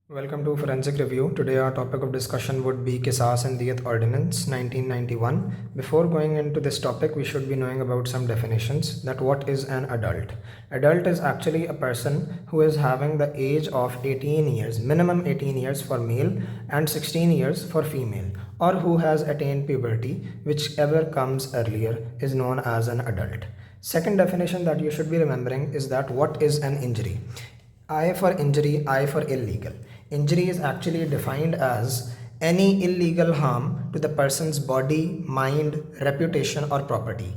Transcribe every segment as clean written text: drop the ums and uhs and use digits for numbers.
Welcome to Forensic Review. Today our topic of discussion would be Qisas and Diyat Ordinance 1991. Before going into this topic, we should be knowing about some definitions. That what is an adult? Adult is actually a person who is having the age of 18 years, minimum 18 years for male and 16 years for female, or who has attained puberty, whichever comes earlier is known as an adult. Second definition that you should be remembering is that what is an injury? I for injury, I for illegal. Injury is actually defined as any illegal harm to the person's body, mind, reputation, or property.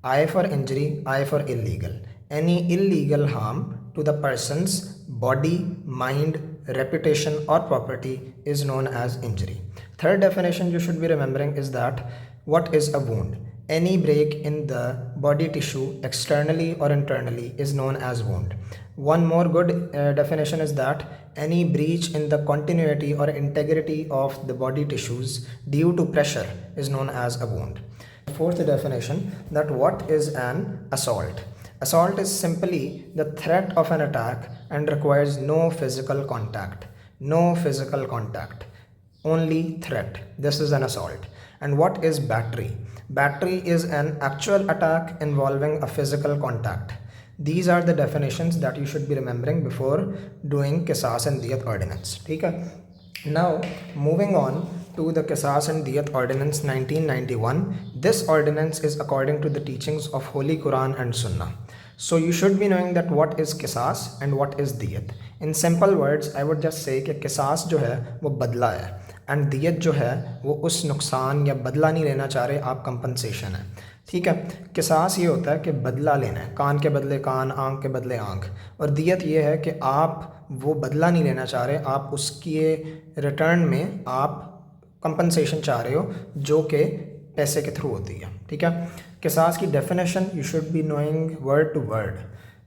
I for injury, I for illegal. Any illegal harm to the person's body, mind, reputation, or property is known as injury. Third definition you should be remembering is that what is a wound? Any break in the body tissue externally or internally is known as wound. One more good definition is that any breach in the continuity or integrity of the body tissues due to pressure is known as a wound. Fourth definition, that what is an assault? Assault is simply the threat of an attack and requires no physical contact. No physical contact, only threat. This is an assault. And what is battery? Battery is an actual attack involving a physical contact. These are the definitions that you should be remembering before doing Qisas and Diyat Ordinance. Okay? Now, moving on to the Qisas and Diyat Ordinance 1991. This ordinance is according to the teachings of Holy Quran and Sunnah. So you should be knowing that what is Qisas and what is Diyat. In simple words, I would just say कि Qisas जो है वो बदला है and दियत जो है वो उस नुकसान या बदला नहीं लेना चाह रहे, आप कंपनसेशन है. ठीक है, किसास ये होता है कि बदला लेना है, कान के बदले कान, आँख के बदले आँख. और दियत ये है कि आप वो बदला नहीं लेना चाह रहे, आप उसके रिटर्न में आप कंपनसेशन चाह रहे हो जो कि पैसे के थ्रू होती है. ठीक है, किसास की definition you should be knowing word to word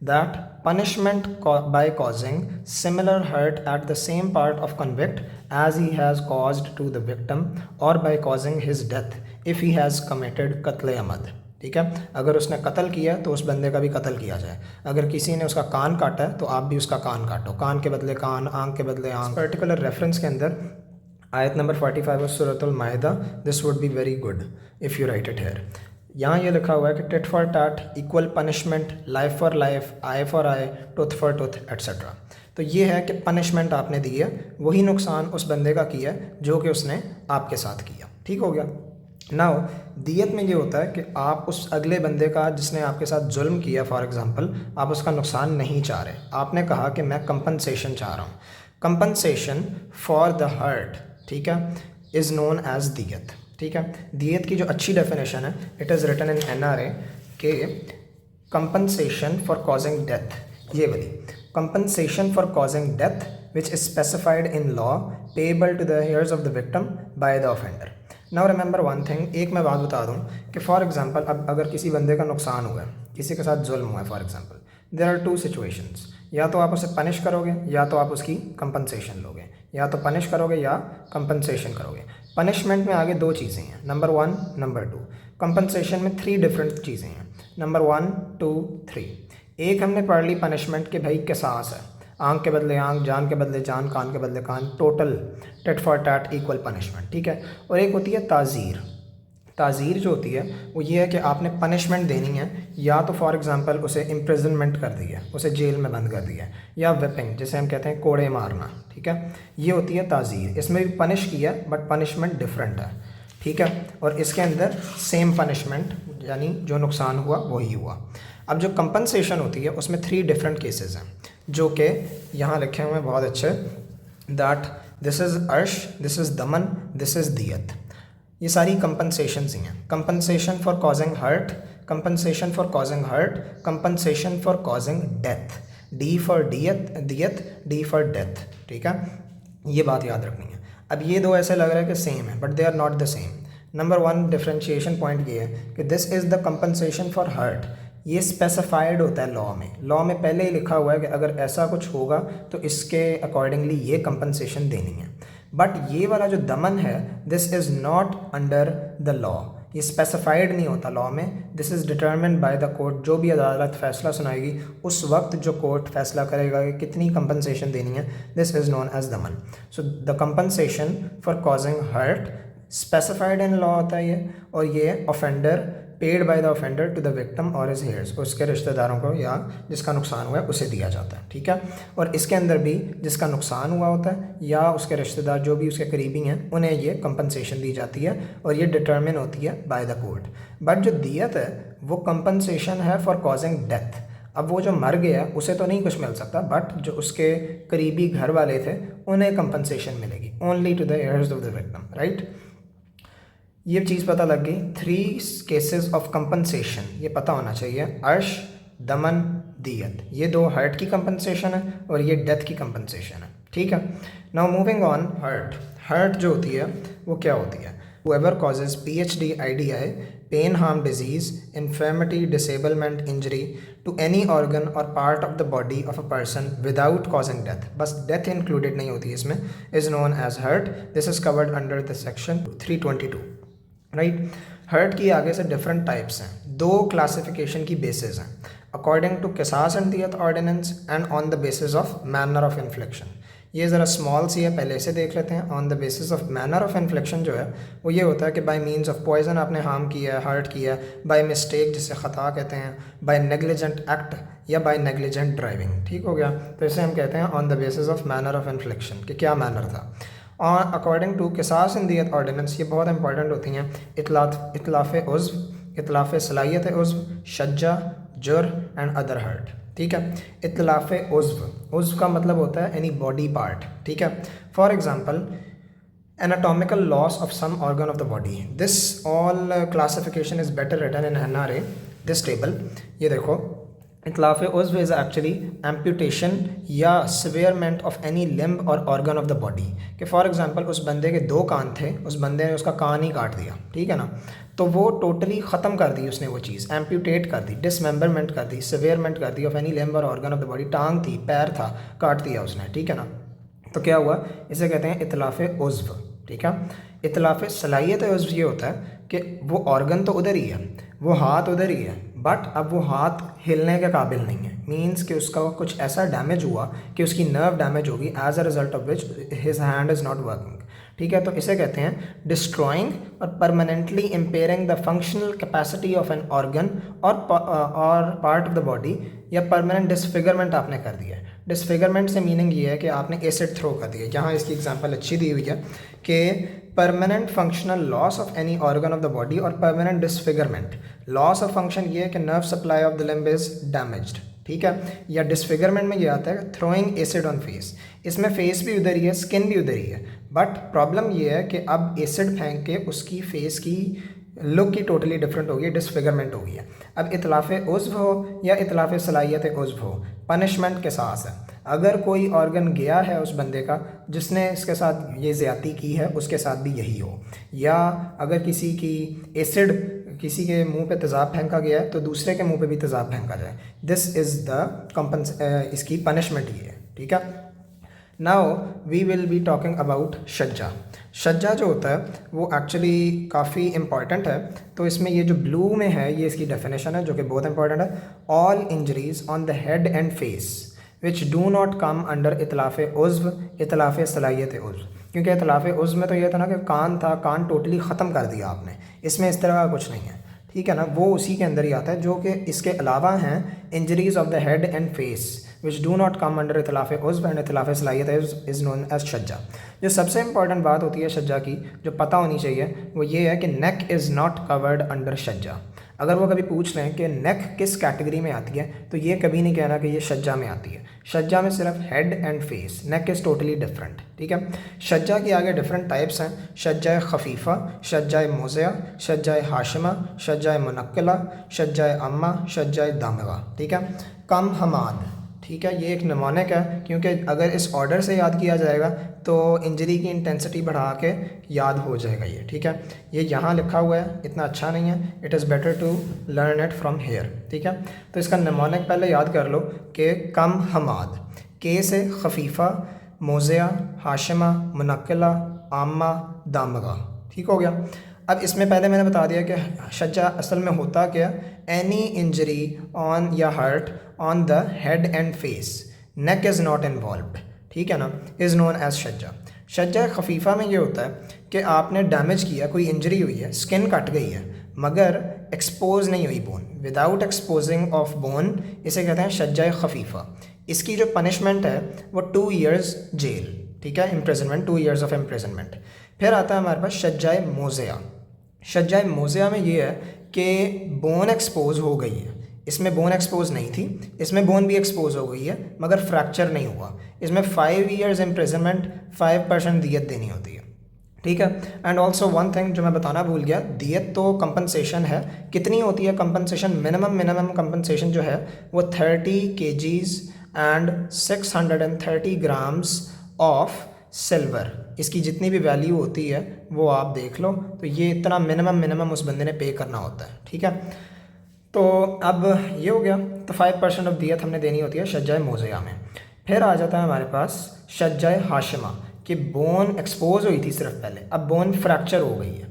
that punishment by causing similar hurt at the same part of convict as he has caused to the victim or by causing his death if he has committed qatl amad. ठीक है, अगर उसने कत्ल किया तो उस बंदे का भी कत्ल किया जाए. अगर किसी ने उसका कान काटा है तो आप भी उसका कान काटो, कान के बदले कान, आँख के बदले आँख. पर्टिकुलर रेफरेंस के अंदर आयत नंबर 45 ऑफ सूरतुल माइदा, this would be very good if you write it here. यहाँ ये लिखा हुआ है कि tit for tat, equal punishment, life for life, eye for eye, tooth for tooth, etcetera. तो ये है कि पनिशमेंट आपने दी है, वही नुकसान उस बंदे का किया जो कि उसने आपके साथ किया. ठीक हो गया. नाउ दियत में ये होता है कि आप उस अगले बंदे का जिसने आपके साथ जुल्म किया, फॉर एग्जांपल, आप उसका नुकसान नहीं चाह रहे, आपने कहा कि मैं कंपनसेशन चाह रहा हूँ. कंपनसेशन फॉर द हर्ट, ठीक है, इज़ नोन एज दियत. ठीक है, दियत की जो अच्छी डेफिनेशन है, it is written in NRA के कंपनसेशन फॉर कॉजिंग डेथ, ये वाली compensation for causing death which is specified in law payable to the heirs of the victim by the offender. Now remember one thing, एक मैं बात बता दूं कि for example अब अगर किसी बंदे का नुकसान हुआ है, किसी के साथ जुल्म हुआ है, for example, there are two situations. या तो आप उसे पनिश करोगे या तो आप उसकी कंपनसेशन लोगे, या तो पनिश करोगे या कंपनसेशन करोगे. पनिशमेंट में आगे दो चीज़ें हैं, नंबर 1, नंबर 2. कंपनसेशन में 3 डिफरेंट चीज़ें हैं, नंबर 1, 2, 3. एक हमने पढ़ ली पनिशमेंट के भाई किसास है, आँख के बदले आँख, जान के बदले जान, कान के बदले कान, total tit for tat equal punishment. ठीक है, और एक होती है ताज़ीर. ताज़ीर जो होती है वो ये है कि आपने पनिशमेंट देनी है, या तो फॉर एग्जांपल उसे इम्प्रिजनमेंट कर दिया, उसे जेल में बंद कर दिया, या विपिंग जिसे हम कहते हैं कोड़े मारना. ठीक है, ये होती है ताज़ीर. इसमें भी पनिश किया बट पनिशमेंट डिफरेंट है. ठीक है, और इसके अंदर सेम पनिशमेंट, यानी जो नुकसान हुआ वही हुआ. अब जो कंपनसेशन होती है उसमें 3 डिफरेंट केसेस हैं जो कि यहाँ लिखे हुए हैं बहुत अच्छे, दैट दिस इज़ अर्श, दिस इज़ दमन, दिस इज़ दियत. ये सारी कंपनसेशंस ही हैं. Compensation for causing hurt, compensation for causing hurt, compensation for causing death. D for दियत, डी फॉर डेथ. ठीक है, ये बात याद रखनी है. अब ये दो ऐसे लग रहा है कि सेम है but they are not the same. Number 1 differentiation point ये है कि this is the compensation for hurt. ये स्पेसिफाइड होता है लॉ में. लॉ में पहले ही लिखा हुआ है कि अगर ऐसा कुछ होगा तो इसके अकॉर्डिंगली ये कंपनसेशन देनी है. बट ये वाला जो दमन है, this is not under the law. ये स्पेसिफाइड नहीं होता लॉ में, this is determined by the court. जो भी अदालत फ़ैसला सुनाएगी उस वक्त जो कोर्ट फैसला करेगा कि कितनी कंपनसेशन देनी है, दिस इज़ नोन एज दमन। So the compensation for causing hurt specified in law होता है ये, और ये offender paid by the offender to the victim और हिज हेयर्स, उसके रिश्तेदारों को या जिसका नुकसान हुआ है उसे दिया जाता है, ठीक है। और इसके अंदर भी जिसका नुकसान हुआ होता है या उसके रिश्तेदार जो भी उसके करीबी हैं उन्हें ये कंपनसेशन दी जाती है, और ये डिटर्मिन होती है बाय द कोर्ट। बट जो दियत है वो कंपनसेशन है फॉर कॉजिंग डेथ। अब वो जो मर गया उसे तो नहीं कुछ मिल सकता, बट जो उसके करीबी घर वाले थे उन्हें कंपनसेशन मिलेगी, only to the heirs of the victim, right. ये चीज़ पता लग गई। 3 केसेस ऑफ कंपनसेशन ये पता होना चाहिए, अर्श, दमन, दियत। ये 2 हर्ट की कंपनसेशन है और ये डेथ की कंपनसेशन है, ठीक है। Now moving on, hurt. Hurt जो होती है वो क्या होती है? whoever causes PhD, IDI, pain, harm, disease, infirmity, disablement, injury to any organ or part of the body of a person without causing death, बस death included नहीं होती इसमें, is known as hurt. This is covered under the section 322, right. Hurt की आगे से different types हैं, 2 classification की basis हैं, अकॉर्डिंग टू किसास एंड दियत ordinance and on the basis of manner of infliction. ये ज़रा स्मॉल सी है, पहले से देख लेते हैं। On the basis of manner of इन्फ्लिक्शन जो है वो ये होता है कि बाय मींस ऑफ पॉइजन आपने हार्म किया है, हर्ट किया है, बाय मिस्टेक जिसे ख़ता कहते हैं, बाय नेग्लिजेंट एक्ट या बाय नेग्लिजेंट ड्राइविंग, ठीक हो गया। तो इसे हम कहते हैं on the basis of manner of इन्फ्लिक्शन, कि क्या मैनर था। और अकॉर्डिंग टू किसास एंड दियत ऑर्डिनेंस, ये बहुत इंपॉर्टेंट होती हैं, इतलाफ़ उज़्व, इतलाफ़ सलाहियत उज़्व, शज्जा, जुर एंड अदर हर्ट, ठीक है। इतलाफ़ उज़्व, उज़्व का मतलब होता है एनी बॉडी पार्ट, ठीक है। For example anatomical loss of some organ of the body, this all classification is better written in NRA, this table। ये देखो, इतलाफ़ उज़्व इज़ एक्चुअली एम्पूटेशन या severement ऑफ एनी लिम्ब और ऑर्गन ऑफ द बॉडी। कि for example उस बंदे के 2 कान थे, उस बंदे ने उसका कान ही काट दिया, ठीक है ना, तो वो टोटली ख़त्म कर दी उसने वो चीज़, एम्पूटेट कर दी, डिसमेंबरमेंट कर दी, severement कर दी ऑफ एनी लिम्ब और ऑर्गन ऑफ द बॉडी। टांग थी, पैर था, काट दिया उसने, ठीक है ना। तो क्या हुआ, इसे कहते हैं इतलाफ़ उज़्व, ठीक है। इतलाफ़ सलाहियत उज़्व ये होता है कि वो ऑर्गन तो उधर ही है, वो हाथ उधर ही है, बट अब वो हाथ हिलने के काबिल नहीं है, मीन्स कि उसका कुछ ऐसा डैमेज हुआ कि उसकी नर्व डैमेज होगी, as a result of which his hand is not working, ठीक है। तो इसे कहते हैं डिस्ट्रॉइंग और permanently impairing the functional capacity of an organ और पार्ट ऑफ द बॉडी, या परमानेंट डिसफिगरमेंट आपने कर दिया है। डिसफिगरमेंट से मीनिंग ये है कि आपने एसिड थ्रो कर दिया। यहाँ इसकी एग्जांपल अच्छी दी हुई है कि permanent functional loss of any organ of the body और permanent disfigurement. Loss of function ये है कि nerve supply of the limb is damaged, ठीक है। या डिसफिगरमेंट में ये आता है थ्रोइंग एसिड ऑन फेस, इसमें फेस भी उधर ही है, स्किन भी उधर ही है, बट प्रॉब्लम ये है कि अब एसिड फेंक के उसकी फेस की लुक ही टोटली डिफरेंट हो गई, डिसफिगरमेंट हो गई है। अब इतलाफ़ उज़्व हो या इतलाफ़ सलाहियत उज़्व हो, पनिशमेंट किसास है। अगर कोई ऑर्गन गया है उस बंदे का जिसने इसके साथ ये ज़्यादती की है, उसके साथ भी यही हो, या अगर किसी की एसिड किसी के मुंह पे तेज़ाब फेंका गया है तो दूसरे के मुंह पे भी तेज़ाब फेंका जाए, दिस इज़ द इसकी पनिशमेंट ये है, ठीक है। Now we will be talking about शज्जा। शज्जा जो होता है वो एक्चुअली काफ़ी इंपॉर्टेंट है, तो इसमें ये जो ब्लू में है ये इसकी डेफिनेशन है जो कि बहुत इंपॉर्टेंट है। All injuries on the head and face which do not come under इतलाफ़ उज़्व, इतलाफ़ सलाहियत उज़्व। क्योंकि इतलाफ़ उज़्व में तो ये था ना कि कान था, कान टोटली ख़त्म कर दिया आपने, इसमें इस तरह का कुछ नहीं है, ठीक है ना, वो उसी के अंदर ही आता है। जो कि इसके अलावा हैं injuries of the head and face which do not come under इतलाफ़ उज़्व एंड इतलाफ़ सलाहियत इज़ नोन एज शज्जा। जो सबसे इंपॉर्टेंट बात होती है शज्जा की जो पता होनी चाहिए वो ये है कि neck is not covered under शज्जा। अगर वो कभी पूछ लें कि नेक किस कैटेगरी में आती है तो ये कभी नहीं कहना कि ये शज्जा में आती है। शज्जा में सिर्फ head and face, neck is totally different, ठीक है। शज्जा की आगे डिफरेंट टाइप्स हैं, शज्जा खफीफ़ा, शज्जा मोज़िया, शज्जा हाशिमा, शज्जा मुनक्किला, शज्जा अम्मा, शज्जा दामगा, ठीक है। कम हमाद, ठीक है, ये एक निमोनिक है क्योंकि अगर इस ऑर्डर से याद किया जाएगा तो इंजरी की इंटेंसिटी बढ़ा के याद हो जाएगा ये, ठीक है। ये यहाँ लिखा हुआ है, इतना अच्छा नहीं है, it is better to learn it from here, ठीक है। तो इसका निमोनिक पहले याद कर लो कि कम हमाद, के से खफीफ़ा, मोज़िया, हाशिमा, मुनक्किला, आम्मा, दामगा, ठीक हो गया। अब इसमें पहले मैंने बता दिया कि शज्जा असल में होता क्या, एनी इंजरी ऑन या hurt on the head and face, neck is not involved, ठीक है ना, इज़ नोन एज शज्जा। शज्जा खफीफ़ा में ये होता है कि आपने डैमेज किया, कोई इंजरी हुई है, स्किन कट गई है, मगर एक्सपोज नहीं हुई bone, without exposing of bone, इसे कहते हैं शज्जा खफीफ़ा। इसकी जो पनिशमेंट है वो 2 years जेल, ठीक है, इम्प्रिजनमेंट, 2 years ऑफ इम्प्रिजनमेंट। फिर आता है हमारे पास शज्जा मोज़िया। शज्जा मोज़िया में ये है कि बोन एक्सपोज हो गई है, इसमें बोन एक्सपोज नहीं थी, इसमें बोन भी एक्सपोज हो गई है मगर फ्रैक्चर नहीं हुआ। इसमें 5 years इम्प्रिजनमेंट, 5% दियत देनी होती है, ठीक है। एंड ऑल्सो वन थिंग जो मैं बताना भूल गया, दियत तो कंपनसेशन है, कितनी होती है कंपनसेशन, मिनिमम कंपनसेशन जो है वो 30 kgs and 630 grams of silver, इसकी जितनी भी वैल्यू होती है वो आप देख लो, तो ये इतना मिनिमम उस बंदे ने पे करना होता है, ठीक है। तो अब ये हो गया, तो 5% ऑफ दियत हमने देनी होती है शज्जा मोज़िया में। फिर आ जाता है हमारे पास शज्जा हाशिमा, कि बोन एक्सपोज हुई थी सिर्फ पहले, अब बोन फ्रैक्चर हो गई है।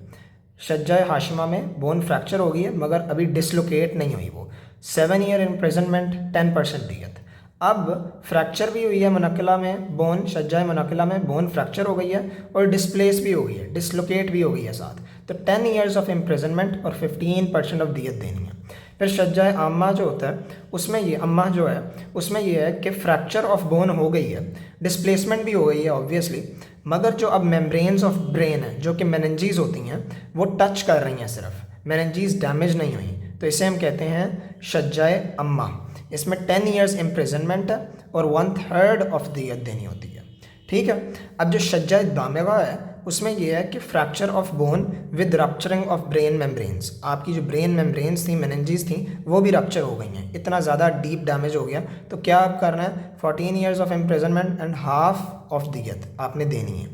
शज्जा हाशिमा में बोन फ्रैक्चर हो गई है मगर अभी डिसलोकेट नहीं हुई वो, 7 year इम्प्रिजनमेंट, 10% दियत। अब फ्रैक्चर भी हुई है मुनक्किला में बोन, शज्जा मुनक्किला में बोन फ्रैक्चर हो गई है और डिस्प्लेस भी हो गई है, डिसलोकेट भी हो गई है साथ, तो 10 years ऑफ इम्प्रिजनमेंट और 15% ऑफ दियत देनी है। फिर शज्जा अम्मा जो होता है उसमें ये अम्मा जो है उसमें ये है कि फ्रैक्चर ऑफ बोन हो गई है, डिस्प्लेसमेंट भी हो गई है ऑब्वियसली, मगर जो अब मेम्ब्रेन्स ऑफ ब्रेन है जो कि मेनिंजीज होती हैं वो टच कर रही हैं, सिर्फ मेनिंजीज डैमेज नहीं हुई, तो इसे हम कहते हैं शज्जा अम्मा। इसमें 10 years इम्प्रिजनमेंट है और 1/3 ऑफ दियत देनी होती है, ठीक है। अब जो शज्जा दामिगा है उसमें यह है कि fracture of bone with rupturing of brain membranes, आपकी जो ब्रेन मेम्ब्रेन्स थी, मेनिंजीज थी, वो भी रप्चर हो गई हैं, इतना ज़्यादा डीप डैमेज हो गया, तो क्या आप करना है, 14 years of imprisonment and half of दियत आपने देनी है,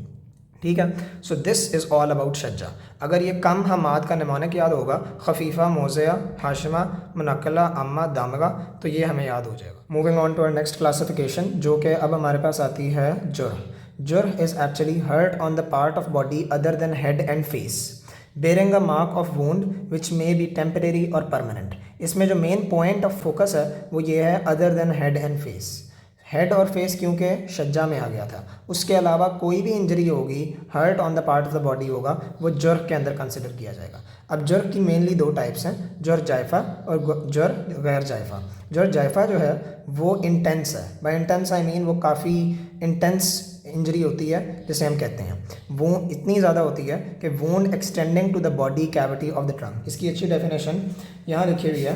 ठीक है। So this is all about शज्जा। अगर ये कम हमाद का नमानक याद होगा, खफीफ़ा, मोज़िया, हाशिमा, मुनक्किला, अम्मा, दामगा, तो ये हमें याद हो जाएगा। Moving on to our next classification, जो कि अब हमारे पास आती है जुर्ह। जुर्ह is actually hurt on the part of body other than head and face, bearing a mark of wound which may be temporary और परमानेंट। इसमें जो मेन पॉइंट ऑफ फोकस है वो ये है other than head and face, head और face क्योंकि शज्जा में आ गया था, उसके अलावा कोई भी इंजरी होगी, hurt on the part of the body होगा, वो जुर्ह के अंदर कंसिडर किया जाएगा। अब जुर्ह की मेनली 2 टाइप्स हैं, जुर्ह जायफ़ा और जुर्ह गैर जायफ़ा। जुर्ह जायफ़ा जो है वो इंटेंस है, बाय इंटेंस आई मीन वो काफ़ी इंटेंस इंजरी होती है, जिसे हम कहते हैं वो इतनी ज़्यादा होती है कि wound extending to the body cavity of the trunk. इसकी अच्छी डेफिनेशन यहाँ लिखी हुई है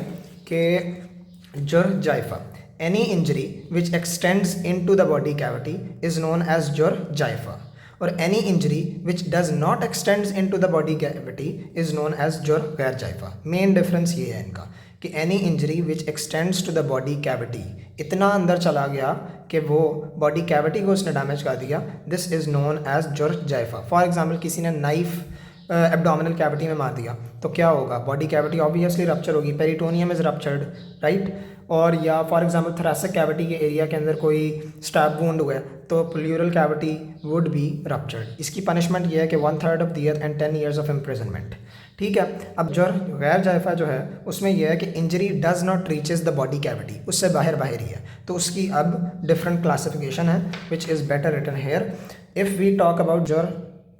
कि जुर्ह जायफ़ा, any injury which extends into the body cavity is known as jurh jaifa, और any injury which does not extends into the body cavity is known as jurh गैर jaifa। मेन डिफरेंस ये है इनका कि any injury which extends to the body cavity, इतना अंदर चला गया कि वो बॉडी कैविटी को उसने डैमेज कर दिया, दिस इज़ नोन एज जुर्ह जायफ़ा। फॉर एग्जाम्पल किसी ने नाइफ एब्डोमिनल कैविटी में मार दिया तो क्या होगा, बॉडी कैविटी ऑब्वियसली रप्चर होगी, पेरिटोनियम इज़ रप्चर्ड, राइट। और या फॉर एग्जांपल थोरेसिक कैविटी के एरिया के अंदर कोई स्टैब वुंड हुआ है तो pleural cavity would be ruptured. इसकी पनिशमेंट ये है कि 1/3 ऑफ दियत एंड 10 years ऑफ इम्प्रिजनमेंट, ठीक है। अब जुर्ह गैर जायफ़ा जो है उसमें यह है कि injury does not reaches the body cavity, उससे बाहर ही है, तो उसकी अब डिफरेंट क्लासिफिकेशन है which is better written here. If we talk about जुर्ह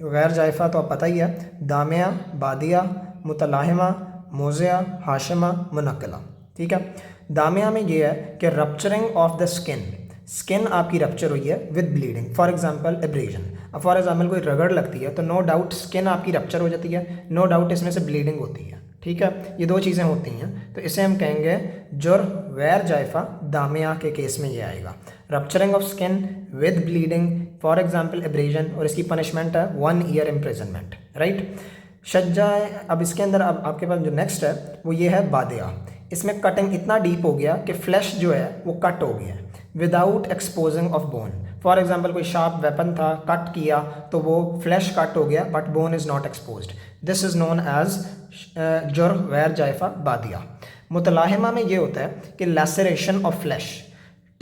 गैर जायफ़ा तो आप पता ही है, दामिया, बादिया, मुतलाहिमा, मोज़िया, हाशिमा, मुनक्किला, ठीक है। दामिया में ये है कि रप्चरिंग ऑफ द स्किन आपकी रप्चर हुई है with bleeding, for example abrasion. अब फॉर एग्जांपल कोई रगड़ लगती है तो नो डाउट स्किन आपकी रप्चर हो जाती है, नो डाउट इसमें से ब्लीडिंग होती है, ठीक है। ये 2 चीज़ें होती हैं, तो इसे हम कहेंगे जुर्ह गैर जायफ़ा। दामिया के केस में ये आएगा, rupturing of skin with bleeding, for example abrasion, और इसकी पनिशमेंट है 1 year इम्प्रिजनमेंट, राइट। शज्जा, अब इसके अंदर अब आपके पास जो नेक्स्ट है वो ये है बादिया। इसमें कटिंग इतना डीप हो गया कि फ्लैश जो है वो कट हो गया without exposing of bone. For example कोई शार्प वेपन था, कट किया तो वो फ्लैश कट हो गया but bone is not exposed, this is known as जुर्ह गैर जायफ़ा बादिया। मुतलाहिमा में ये होता है कि लैसरेशन ऑफ फ्लैश,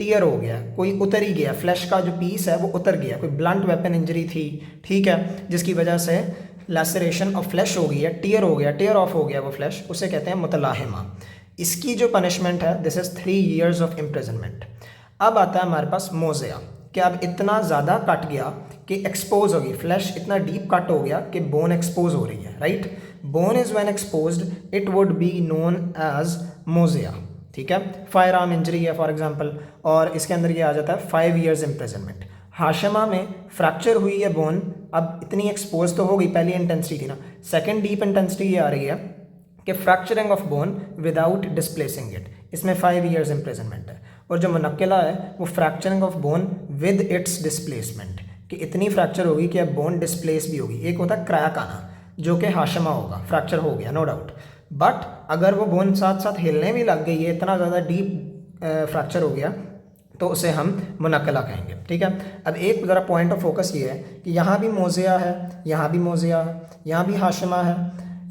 टीयर हो गया, कोई उतर ही गया, फ्लैश का जो पीस है वो उतर गया, कोई ब्लंट वेपन इंजरी थी, ठीक है, जिसकी वजह से लैसरेशन ऑफ फ्लैश हो गई है, टीयर हो गया, टीयर ऑफ हो गया वो फ्लैश, उसे कहते हैं मुतलाहिमा। इसकी जो पनिशमेंट है this is 3 years of imprisonment. अब आता है हमारे पास मोज़िया कि अब इतना ज़्यादा कट गया कि एक्सपोज होगी, फ्लैश इतना डीप कट हो गया कि बोन एक्सपोज हो रही है, right. Bone is when exposed it would be known as मोज़िया, ठीक है। फायर आर्म इंजरी है फॉर एग्जांपल, और इसके अंदर ये आ जाता है 5 years इम्प्रिजनमेंट। हाशिमा में फ्रैक्चर हुई है बोन, अब इतनी एक्सपोज तो हो गई, पहली इंटेंसिटी थी ना, सेकेंड डीप इंटेंसिटी ये आ रही है कि fracturing of bone without displacing it, इसमें 5 years इम्प्रिजनमेंट है। और जो मुनक्किला है वो fracturing of bone with its displacement, कि इतनी फ्रैक्चर होगी कि अब बोन डिस्प्लेस भी होगी। एक होता है क्रैक आना जो कि हाशिमा होगा, फ्रैक्चर हो गया नो डाउट, बट अगर वो बोन साथ साथ हिलने भी लग गई है, इतना ज़्यादा डीप फ्रैक्चर हो गया, तो उसे हम मुनक्किला कहेंगे, ठीक है। अब एक ज़रा पॉइंट ऑफ फोकस ये है कि यहाँ भी मोज़िया है, यहाँ भी मोज़िया है, यहाँ भी हाशिमा है,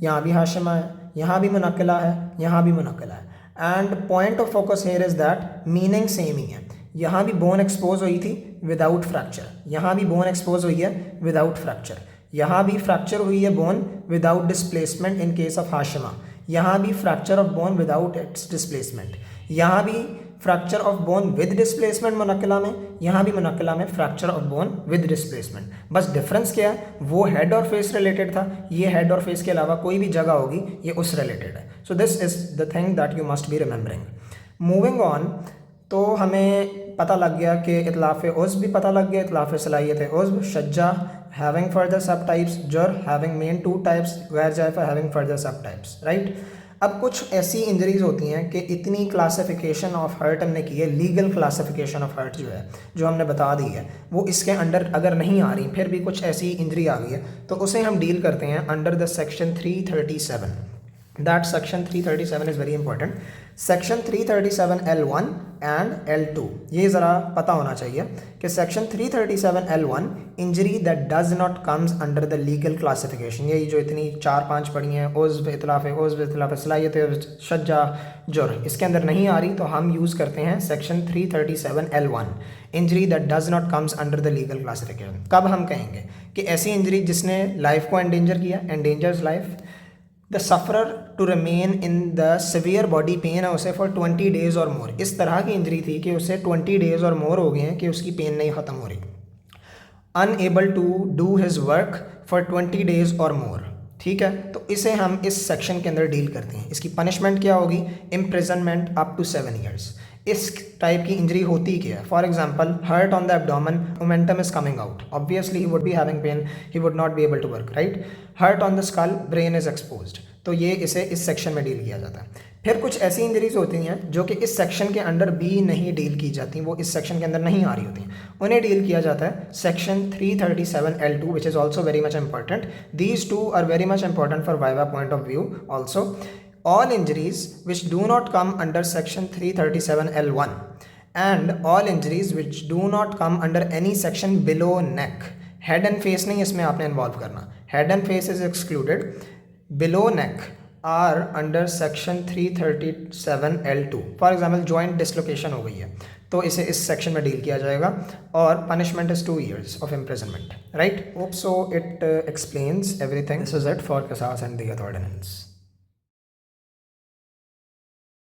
यहाँ भी हाशिमा है, यहाँ भी मुनक्किला है, यहाँ भी मुनक्किला है। And point of focus here is that meaning same ही है। यहाँ भी बोन एक्सपोज हुई थी विदाउट फ्रैक्चर, यहाँ भी बोन एक्सपोज हुई है विदाउट फ्रैक्चर, यहाँ भी फ्रैक्चर हुई है bone without displacement in case of हाशिमा, यहाँ भी fracture of bone without its displacement, यहाँ भी fracture of bone with displacement मुनक्किला में, यहाँ भी मुनक्किला में fracture of bone with displacement. बस डिफरेंस क्या है, वो हेड और फेस रिलेटेड था, ये हेड और फेस के अलावा कोई भी जगह होगी ये उस रिलेटेड है। So this is the thing that you must be remembering. Moving on, तो हमें पता लग गया कि इतलाफ़ उज़्व भी पता लग गया, इतलाफ़ सलाहियत उज़्व, शज्जा हैविंग फर्दर सब टाइप्स, जुर हैविंग मेन 2 types, गैर जायफ़ा हैविंग फर्दर सब टाइप्स, राइट। अब कुछ ऐसी इंजरीज होती हैं कि इतनी क्लासिफिकेशन ऑफ हर्ट हमने की है, लीगल क्लासिफिकेशन ऑफ हर्ट जो है, जो हमने बता दी है, वो इसके अंडर अगर नहीं आ रही, फिर भी कुछ ऐसी इंजरी आ गई है, तो उसे हम डील करते हैं under the section 337। That section 337 is very important. Section 337 L1 and L2, ये ज़रा पता होना चाहिए कि section 337 L1 injury that does not comes under the legal classification, यही जो इतनी 4-5 पढ़ी हैं, उज़्व, इतलाफ़ सलाहियत, शज्जा, जुर, इसके अंदर नहीं आ रही, तो हम यूज़ करते हैं section 337 L1, injury that does not comes under the legal classification. कब हम कहेंगे कि ऐसी इंजरी जिसने लाइफ को एंडेंजर किया, endangers life, the sufferer to remain in the severe body pain है उसे फॉर 20 days और मोर। इस तरह की इंजरी थी कि उसे 20 days और मोर हो गए हैं कि उसकी पेन नहीं ख़त्म हो रही। Unable to do his work for 20 days और मोर, ठीक है, तो इसे हम इस सेक्शन के अंदर डील करते हैं। इसकी पनिशमेंट क्या होगी, इम्प्रिजनमेंट अप टू 7 years। इस टाइप की इंजरी होती क्या है, for example hurt on the abdomen, momentum is coming out, obviously he would be having pain, he would not be able to work, right. Hurt on the skull, brain is exposed, तो ये इसे इस section में deal किया जाता है। फिर कुछ ऐसी इंजरीज होती हैं जो कि इस सेक्शन के अंडर भी नहीं डील की जाती, वो इस सेक्शन के अंदर नहीं आ रही होती, उन्हें डील किया जाता है section 337 L2, which is also very much important. These two are very much important for viva point of view also. All injuries which do not come under section 337 L1 and all injuries which do not come under any section below neck, head and face नहीं इसमें आपने involve करना, head and face is excluded, below neck are under section 337 L2। For example joint dislocation हो गई है तो इसे इस सेक्शन में डील किया जाएगा और punishment is 2 years of imprisonment, right. Hope so it explains everything. This is it for क़िसास एंड दियत ऑर्डिनेंस।